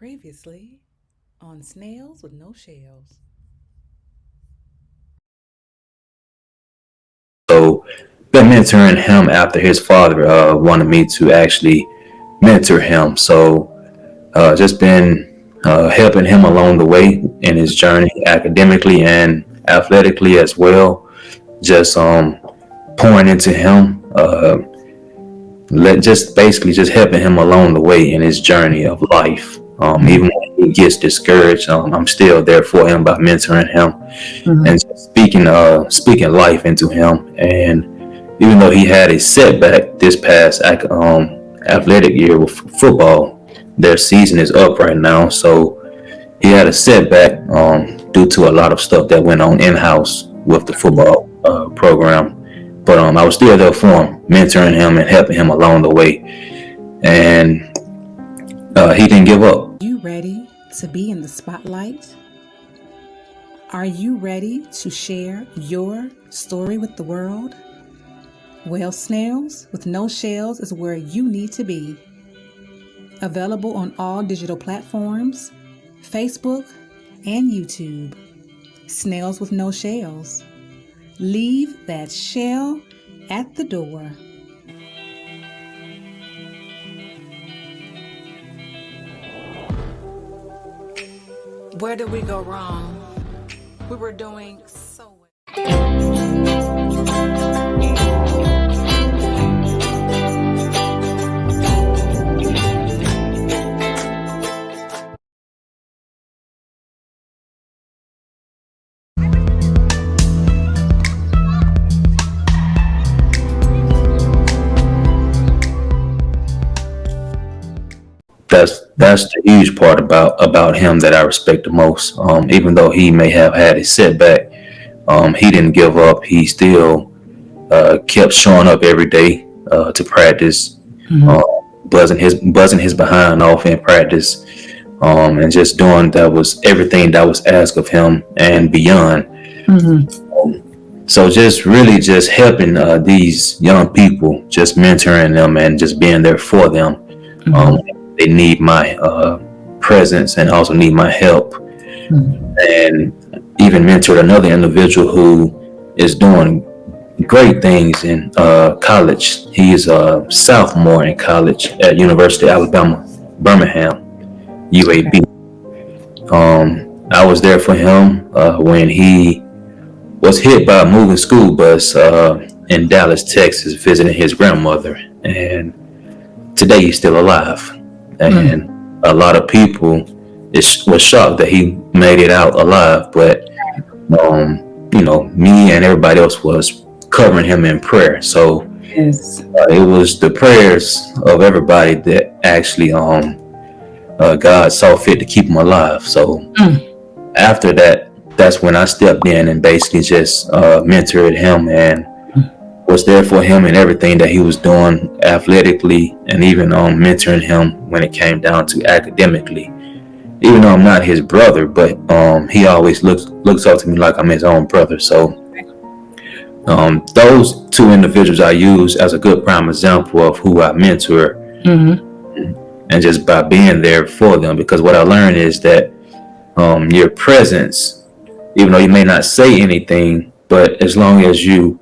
Previously on Snails with No Shells. So, been mentoring him after his father wanted me to actually mentor him. So, just been helping him along the way in his journey academically and athletically as well. Just pouring into him, just basically just helping him along the way in his journey of life. Even when he gets discouraged, I'm still there for him by mentoring him Mhm. and just speaking life into him. And even though he had a setback this past athletic year with football, their season is up right now. So he had a setback due to a lot of stuff that went on in house with the football program. But I was still there for him, mentoring him and helping him along the way. And he didn't give up. Are you ready to be in the spotlight? Are you ready to share your story with the world? Well, Snails with No Shells is where you need to be. Available on all digital platforms, Facebook and YouTube. Snails with No Shells. Leave that shell at the door. Where did we go wrong? We were doing so well. That's the huge part about him that I respect the most. Even though he may have had a setback, he didn't give up. He still kept showing up every day to practice, uh, buzzing his behind off in practice, and just doing that was everything that was asked of him and beyond. So just really just helping these young people, just mentoring them and just being there for them. Um, they need my presence and also need my help. And even mentored another individual who is doing great things in college. He is a sophomore in college at University of Alabama, Birmingham, UAB. I was there for him when he was hit by a moving school bus in Dallas, Texas, visiting his grandmother. And today he's still alive. And a lot of people was shocked that he made it out alive. But, me and everybody else was covering him in prayer. So Yes. it was the prayers of everybody that actually God saw fit to keep him alive. So after that, that's when I stepped in and basically just mentored him and was there for him in everything that he was doing athletically, and even mentoring him when it came down to academically. Even though I'm not his brother, but he always looks up to me like I'm his own brother. So those two individuals I use as a good prime example of who I mentor, and just by being there for them, because what I learned is that your presence, even though you may not say anything, but as long as you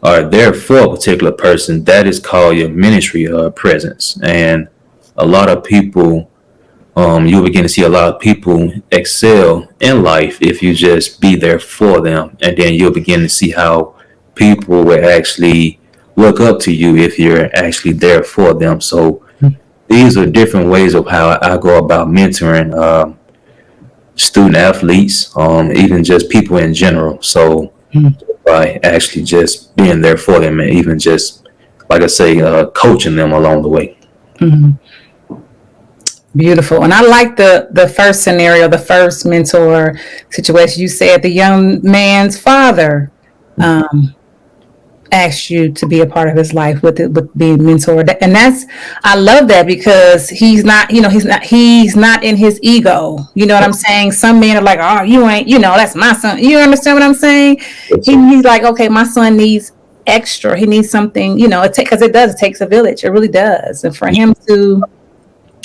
are there for a particular person, that is called your ministry presence. And a lot of people, you'll begin to see a lot of people excel in life if you just be there for them. And then you'll begin to see how people will actually look up to you if you're actually there for them. So these are different ways of how I go about mentoring student athletes, even just people in general. So by actually just being there for them and even just, like I say, coaching them along the way. Beautiful. And I like the first scenario, the first mentor situation. You said the young man's father asked you to be a part of his life with being mentored. And I love that, because he's not in his ego. You know what I'm saying? Some men are like, oh, you ain't, that's my son. You understand what I'm saying? He's like, okay, my son needs extra. He needs something, because it takes a village. It really does. And for him to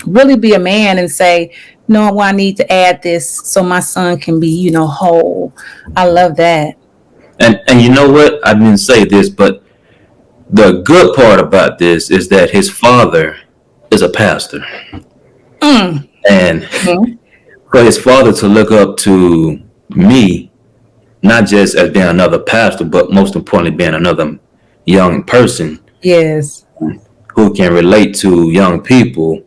really be a man and say, no, well, I need to add this so my son can be, whole. I love that. And you know what? I didn't say this, but the good part about this is that his father is a pastor. Mm. And Mm-hmm. for his father to look up to me, not just as being another pastor, but most importantly, being another young person Yes. who can relate to young people,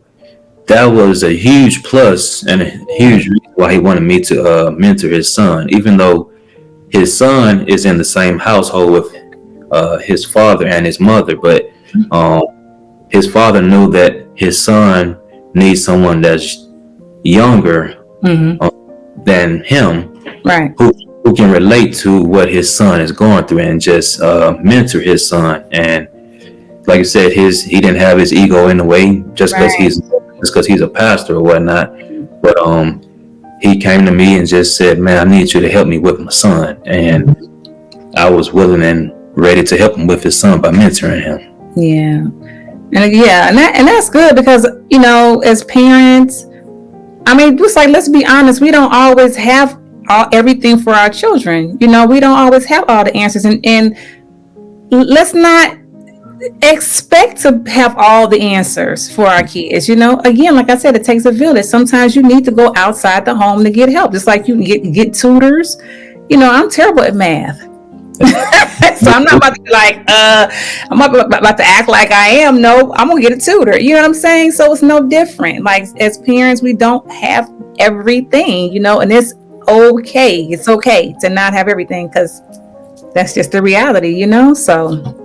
that was a huge plus and a huge reason why he wanted me to mentor his son, even though his son is in the same household with his father and his mother. But um, his father knew that his son needs someone that's younger Mm-hmm. than him, Right. who can relate to what his son is going through and just mentor his son. And like I said, he didn't have his ego in the way just because he's a pastor or whatnot. But he came to me and just said, "Man, I need you to help me with my son," and I was willing and ready to help him with his son by mentoring him. Yeah. And that's good because, as parents, I mean, just like, let's be honest, we don't always have everything for our children. We don't always have all the answers, and let's not expect to have all the answers for our kids. Again, like I said, it takes a village. Sometimes you need to go outside the home to get help, just like you can get tutors. I'm terrible at math. So I'm not about to be like, I'm about to act like I am. No, I'm gonna get a tutor. You know what I'm saying? So it's no different. Like, as parents, we don't have everything, and it's okay. It's okay to not have everything, because that's just the reality, So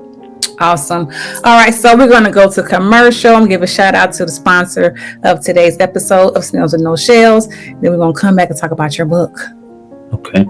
awesome. All right, so we're going to go to commercial. I'm going to give a shout out to the sponsor of today's episode of Snails With No Shells. Then we're going to come back and talk about your book. Okay.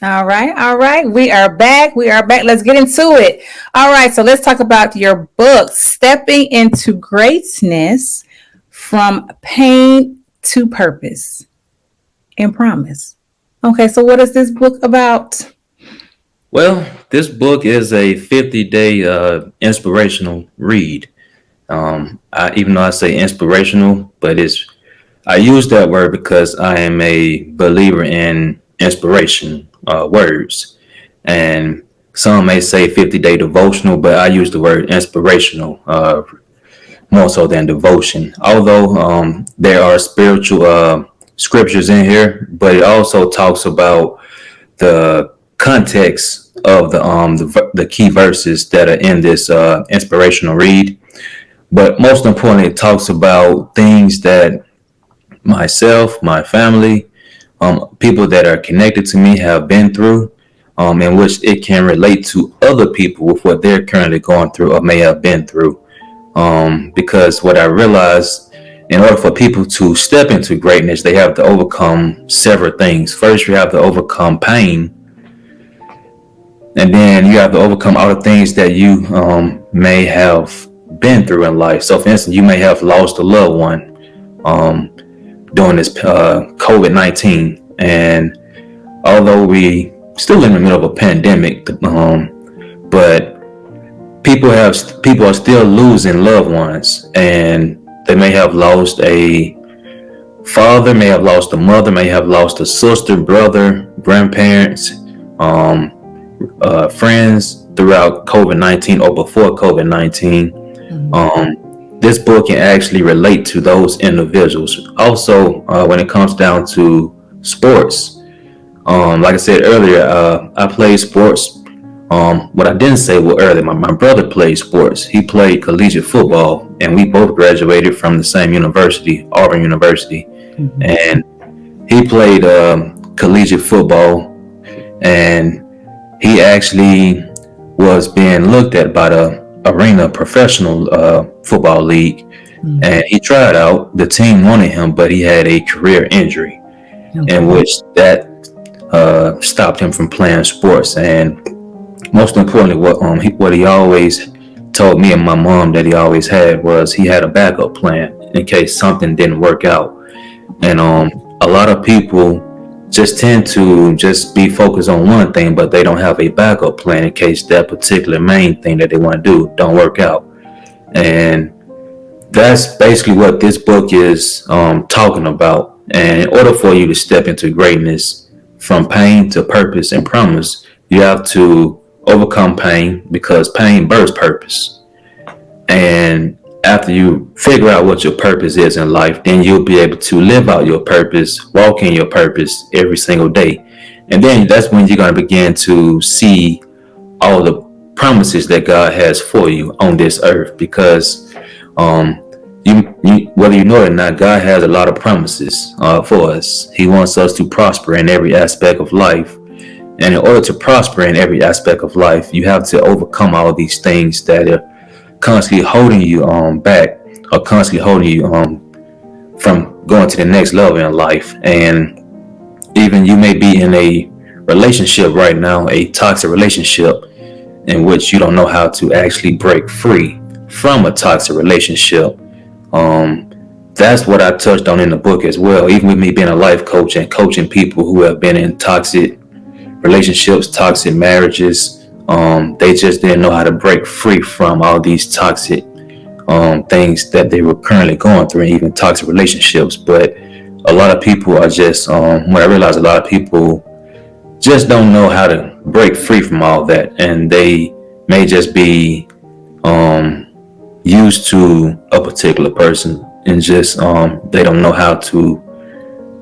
All right. All right. We are back. Let's get into it. All right. So let's talk about your book, Stepping into Greatness from Pain to Purpose and Promise. Okay. So what is this book about? Well, this book is a 50-day inspirational read. Even though I say inspirational, but I use that word because I am a believer in inspiration words. And some may say 50-day devotional, but I use the word inspirational more so than devotion. Although there are spiritual scriptures in here, but it also talks about the context of the key verses that are in this inspirational read. But most importantly, it talks about things that myself, my family, people that are connected to me have been through, in which it can relate to other people with what they're currently going through or may have been through. Because what I realized, in order for people to step into greatness, they have to overcome several things. First, you have to overcome pain. And then you have to overcome all the things that you may have been through in life. So, for instance, you may have lost a loved one during this COVID-19. And although we still in the middle of a pandemic, but people are still losing loved ones, and they may have lost a father, may have lost a mother, may have lost a sister, brother, grandparents, friends throughout COVID-19 or before COVID-19. this book can actually relate to those individuals. Also, when it comes down to sports, like I said earlier, I played sports. What I didn't say well earlier, my brother played sports. He played collegiate football, and we both graduated from the same university, Auburn University. Mm-hmm. And he played collegiate football, and he actually was being looked at by the Arena Professional Football League. Mm-hmm. And he tried out. The team wanted him, but he had a career injury, in which that stopped him from playing sports. And most importantly, what he always told me and my mom that he always had was he had a backup plan in case something didn't work out. And a lot of people just tend to just be focused on one thing, but they don't have a backup plan in case that particular main thing that they want to do don't work out. And that's basically what this book is talking about. And in order for you to step into greatness, from pain to purpose and promise, you have to overcome pain, because pain births purpose. And after you figure out what your purpose is in life, then you'll be able to live out your purpose, walk in your purpose every single day. And then that's when you're going to begin to see all the promises that God has for you on this earth. Because you whether you know it or not, God has a lot of promises for us. He wants us to prosper in every aspect of life. And in order to prosper in every aspect of life, you have to overcome all these things that are constantly holding you back, or constantly holding you from going to the next level in life. And even you may be in a relationship right now, a toxic relationship, in which you don't know how to actually break free from a toxic relationship. That's what I touched on in the book as well. Even with me being a life coach and coaching people who have been in toxic relationships, toxic marriages, they just didn't know how to break free from all these toxic things that they were currently going through, and even toxic relationships. But a lot of people are just, when I realized a lot of people just don't know how to break free from all that, and they may just be used to a particular person, and just they don't know how to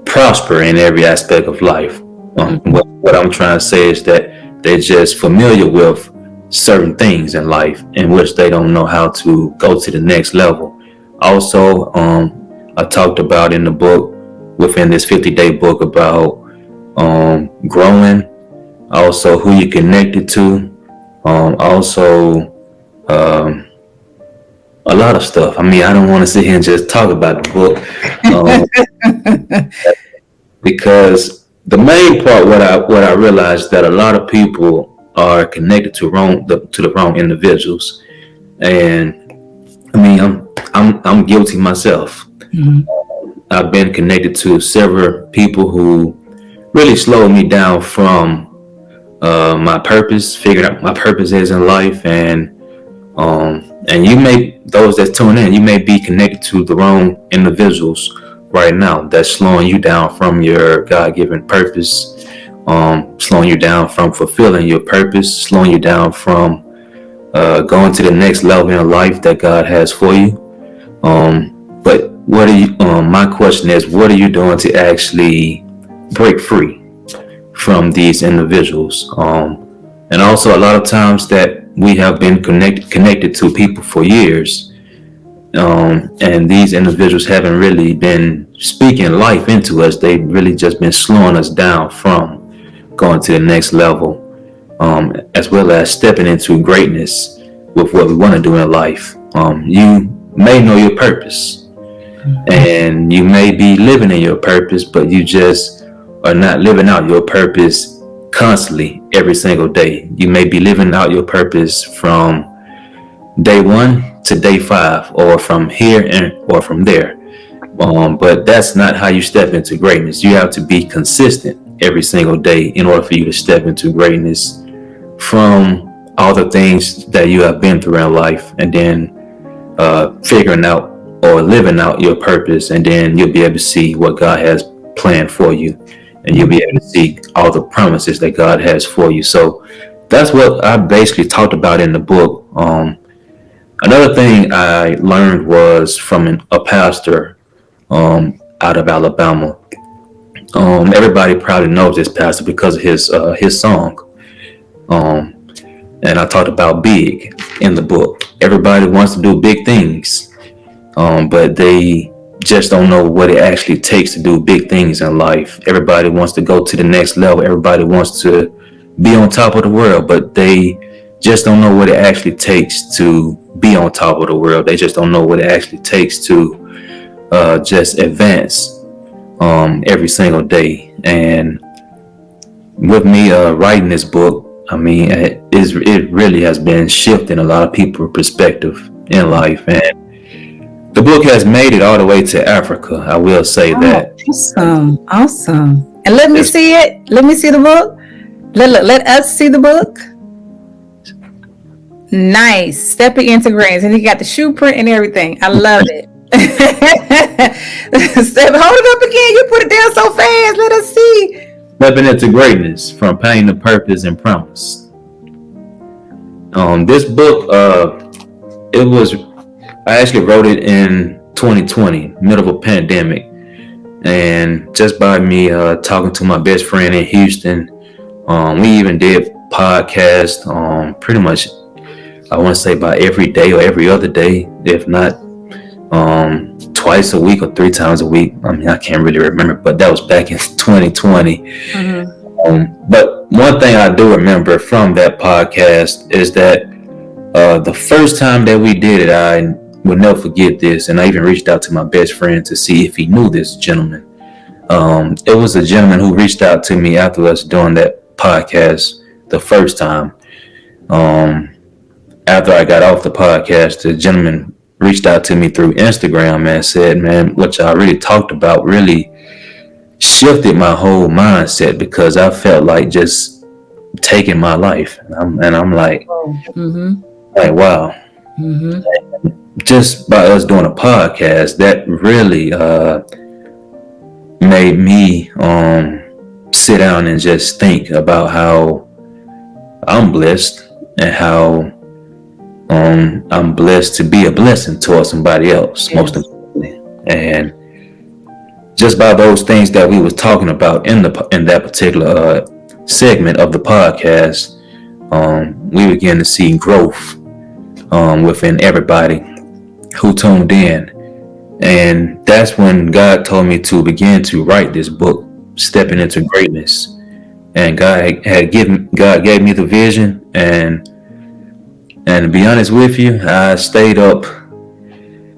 prosper in every aspect of life. What I'm trying to say is that they're just familiar with certain things in life in which they don't know how to go to the next level. Also, I talked about in the book, within this 50-day book, about growing, also who you're connected to, also a lot of stuff. I mean, I don't want to sit here and just talk about the book, because the main part, what I realized, that a lot of people are connected to the wrong individuals. And I mean, I'm guilty myself. Mm-hmm. I've been connected to several people who really slowed me down from my purpose, figured out my purpose is in life. And you may, those that tune in, you may be connected to the wrong individuals right now that's slowing you down from your God-given purpose, slowing you down from fulfilling your purpose, slowing you down from going to the next level in life that God has for you. But what are you? My question is, what are you doing to actually break free from these individuals? And also, a lot of times that we have been connected to people for years, and these individuals haven't really been speaking life into us. They've really just been slowing us down from going to the next level, as well as stepping into greatness with what we want to do in life. You may know your purpose, and you may be living in your purpose, but you just are not living out your purpose constantly every single day. You may be living out your purpose from day 1 to day 5, or from here or from there. But that's not how you step into greatness. You have to be consistent every single day in order for you to step into greatness from all the things that you have been through in life, and then figuring out or living out your purpose. And then you'll be able to see what God has planned for you, and you'll be able to see all the promises that God has for you. So that's what I basically talked about in the book. Another thing I learned was from a pastor out of Alabama. Everybody probably knows this pastor because of his song. And I talked about big in the book. Everybody wants to do big things, but they just don't know what it actually takes to do big things in life. Everybody wants to go to the next level. Everybody wants to be on top of the world, but they just don't know what it actually takes to be on top of the world. They just don't know what it actually takes to just advance every single day. And with me writing this book, I mean, it really has been shifting a lot of people's perspective in life. And the book has made it all the way to Africa. I will say that. Awesome. And let me see it. Let me see the book. Let us see the book. Nice. Stepping into greatness. And you got the shoe print and everything. I love it. Hold it up again. You put it down so fast. Let us see. Stepping into greatness, from pain to purpose and promise. This book, I actually wrote it in 2020, middle of a pandemic. And just by me talking to my best friend in Houston, we even did podcasts pretty much, I want to say about every day or every other day, if not twice a week or 3 times a week. I mean, I can't really remember, but that was back in 2020. Mm-hmm. But one thing I do remember from that podcast is that the first time that we did it, I will never forget this. And I even reached out to my best friend to see if he knew this gentleman. It was a gentleman who reached out to me after us doing that podcast the first time. After I got off the podcast, the gentleman reached out to me through Instagram and said, man, what y'all really talked about really shifted my whole mindset, because I felt like just taking my life. And I'm like, like, wow. Mm-hmm. Just by us doing a podcast, that really made me sit down and just think about how I'm blessed and how I'm blessed to be a blessing towards somebody else, most importantly. And just by those things that we was talking about in that particular segment of the podcast, we began to see growth within everybody who tuned in. And that's when God told me to begin to write this book, Stepping into Greatness. And God gave me the vision, and to be honest with you, I stayed up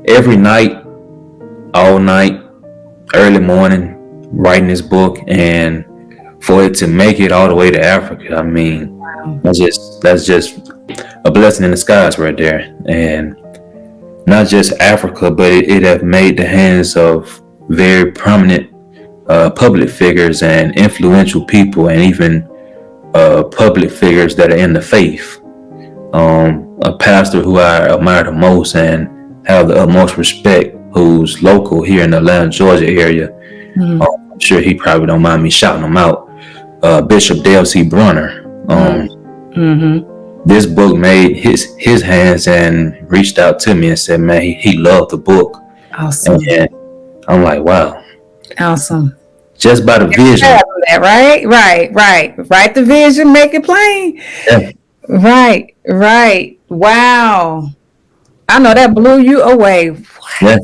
every night, all night, early morning, writing this book. And for it to make it all the way to Africa, I mean, that's just a blessing in disguise right there. And not just Africa, but it have made the hands of very prominent public figures and influential people, and even public figures that are in the faith. A pastor who I admire the most and have the utmost respect, who's local here in the Atlanta, Georgia area. Mm-hmm. I'm sure he probably don't mind me shouting him out. Bishop Dale C. Brunner. This book made his hands and reached out to me and said, man, he loved the book. Awesome. And I'm like, wow. Awesome. Just by the vision. Right. Write the vision, make it plain. Yeah. Right. Wow. I know that blew you away. What?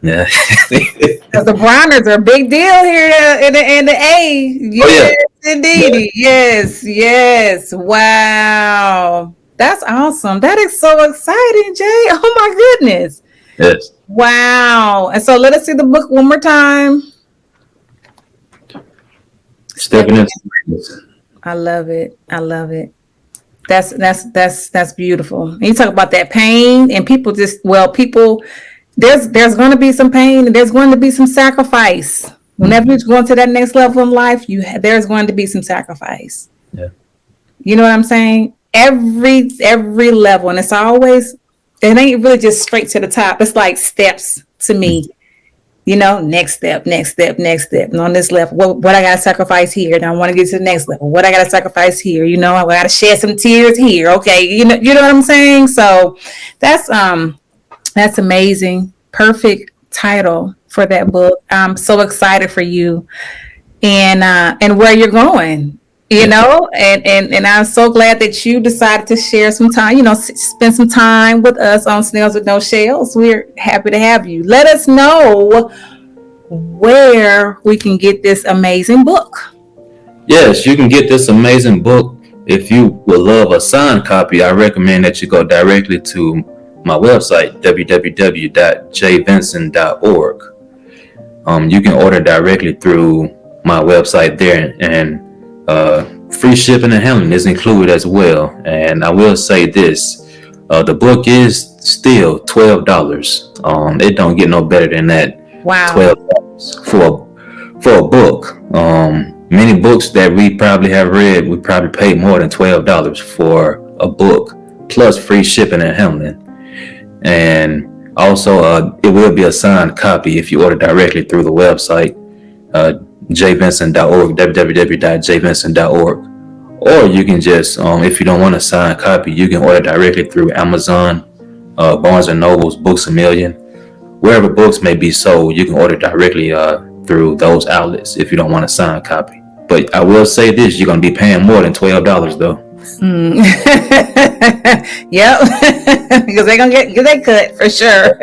Yeah. Because the Browners are a big deal here in the A. Yes, indeed. Yes. Wow. That's awesome. That is so exciting, Jay. Oh my goodness. Yes. Wow. And so let us see the book one more time. Stepping into greatness. I love it. That's beautiful. And you talk about that pain, and people there's going to be some pain, and there's going to be some sacrifice. Whenever you're going to that next level in life, there's going to be some sacrifice. Yeah. You know what I'm saying? Every level, and it ain't really just straight to the top. It's like steps to me. next step. And on this level, what I got to sacrifice here. And I want to get to the next level. What I got to sacrifice here. I got to shed some tears here. Okay. You know what I'm saying? So that's amazing. Perfect title for that book. I'm so excited for you and where you're going. And I'm so glad that you decided to share some time, spend some time with us on Snails With No Shells. We're happy to have you. Let us know where we can get this amazing book. Yes, you can get this amazing book. If you would love a signed copy, I recommend that you go directly to my website, www.jayvinson.org. You can order directly through my website there, and free shipping and handling is included as well. And I will say this, the book is still $12. It don't get no better than that. Wow. $12 for a book. Many books that we probably have read, we probably paid more than $12 for a book, plus free shipping and handling. And also, it will be a signed copy if you order directly through the website, jvinson.org, www.jvinson.org. Or you can just, if you don't want a signed copy, you can order directly through Amazon, Barnes & Noble's, Books A Million. Wherever books may be sold, you can order directly through those outlets if you don't want a signed copy. But I will say this, you're going to be paying more than $12 though. Yep. Because they're going to get that cut for sure.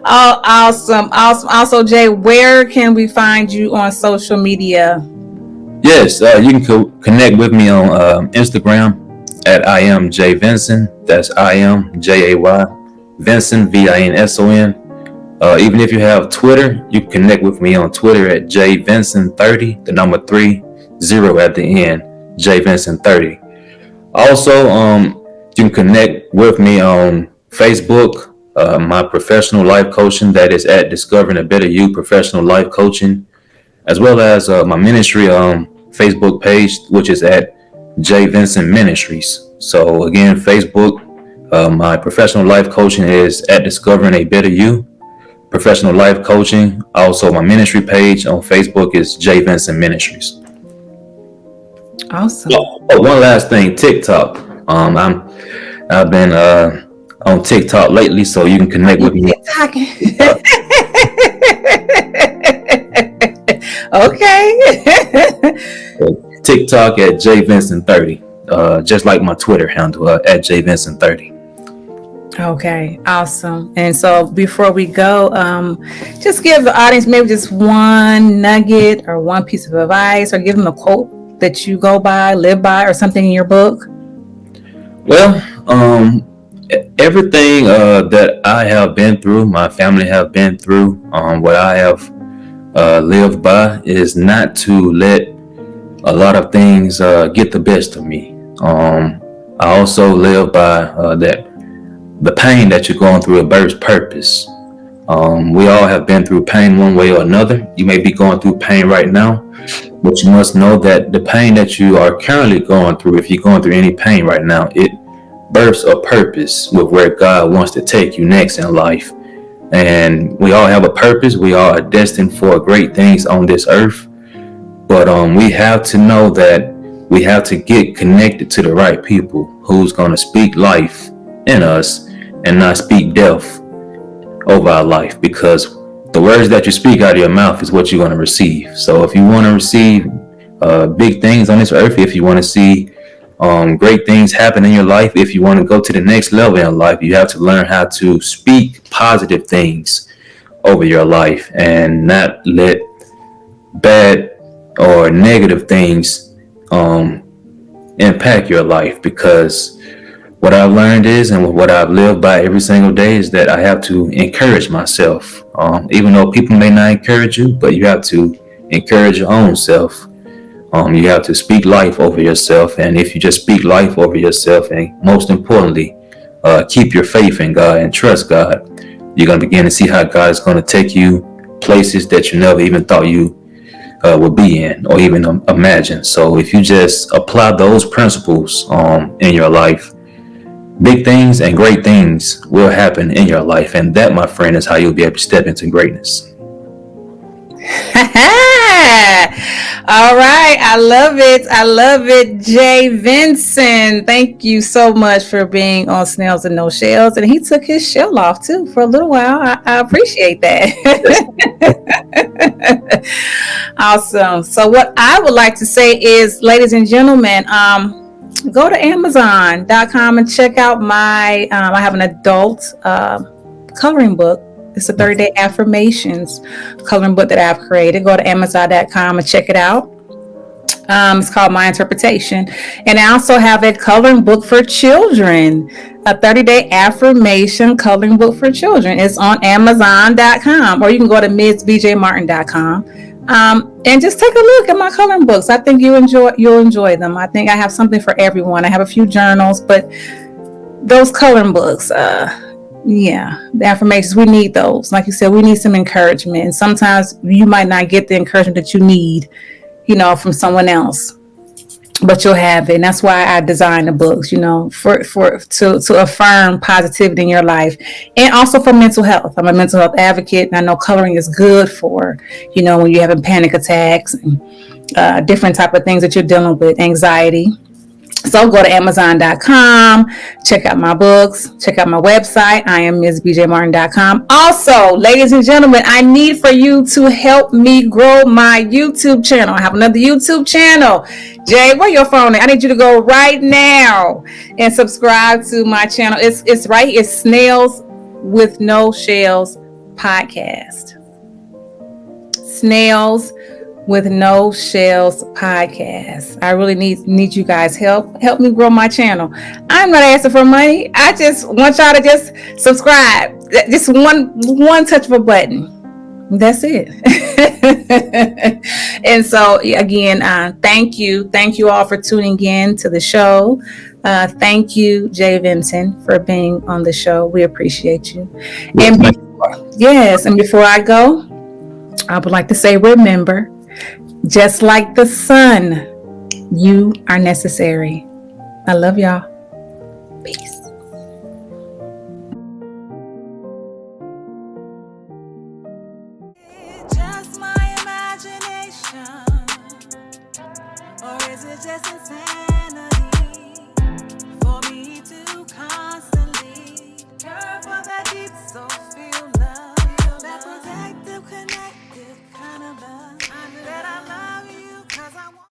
Oh, awesome. Also, Jay, where can we find you on social media? Yes, you can connect with me on Instagram at I am Jay Vinson. That's I am Jay Vinson, Vinson. Even if you have Twitter, you can connect with me on Twitter at Jay Vinson 30, the number 30 at the end, Jay Vinson 30. Also, you can connect with me on Facebook, my professional life coaching, that is at Discovering a Better You Professional Life Coaching, as well as my ministry Facebook page, which is at Jay Vinson Ministries. So again, Facebook, my professional life coaching is at Discovering a Better You Professional Life Coaching. Also, my ministry page on Facebook is Jay Vinson Ministries. Awesome. Oh, one last thing, TikTok. I've been on TikTok lately, so you can connect with me. Okay. TikTok at Jay Vinson 30, just like my Twitter handle at Jay Vinson 30. Okay, awesome. And so before we go, just give the audience maybe just one nugget or one piece of advice, or give them a quote that you go by, live by, or something in your book. Well, everything that I have been through, my family have been through, what I have lived by is not to let a lot of things get the best of me. I also live by that the pain that you're going through, it births purpose. We all have been through pain one way or another. You may be going through pain right now, but you must know that the pain that you are currently going through, if you're going through any pain right now, it births a purpose with where God wants to take you next in life. And we all have a purpose. We all are destined for great things on this earth. But we have to know that we have to get connected to the right people who's going to speak life in us and not speak death over our life, because the words that you speak out of your mouth is what you're going to receive. So if you want to receive big things on this earth, if you want to see great things happen in your life, if you want to go to the next level in life, you have to learn how to speak positive things over your life and not let bad or negative things impact your life. Because what I've learned is, and what I've lived by every single day, is that I have to encourage myself. Even though people may not encourage you, but you have to encourage your own self. You have to speak life over yourself. And if you just speak life over yourself, and most importantly, keep your faith in God and trust God, you're going to begin to see how God is going to take you places that you never even thought you would be in or even imagine. So if you just apply those principles in your life, big things and great things will happen in your life. And that, my friend, is how you'll be able to step into greatness. All right. I love it. I love it. Jay Vinson, thank you so much for being on Snails with No Shells. And he took his shell off too for a little while. I appreciate that. Awesome. So what I would like to say is, ladies and gentlemen, go to Amazon.com and check out my, I have an adult coloring book. It's a 30-day affirmations coloring book that I've created. Go to Amazon.com and check it out. It's called My Interpretation. And I also have a coloring book for children, a 30-day affirmation coloring book for children. It's on Amazon.com, or you can go to MsBJMartin.com and just take a look at my coloring books. I think you'll enjoy them. I think I have something for everyone. I have a few journals, but those coloring books, the affirmations, we need those. Like you said, we need some encouragement. And sometimes you might not get the encouragement that you need, from someone else, but you'll have it. And that's why I designed the books, to affirm positivity in your life, and also for mental health. I'm a mental health advocate, and I know coloring is good for, when you're having panic attacks and different type of things that you're dealing with, anxiety. So go to Amazon.com, check out my books, check out my website. I am MsBJMartin.com. Also, ladies and gentlemen, I need for you to help me grow my YouTube channel. I have another YouTube channel. Jay, where your phone at? I need you to go right now and subscribe to my channel. It's right here. It's Snails With No Shells podcast. Snails With No Shells podcast. I really need you guys help me grow my channel. I'm not asking for money. I just want y'all to just subscribe. Just one touch of a button. That's it. And so again, thank you all for tuning in to the show. Thank you, Jay Vinson, for being on the show. We appreciate you. And before I go, I would like to say, remember, just like the sun, you are necessary. I love y'all. Peace. Just my imagination, or is it just insanity?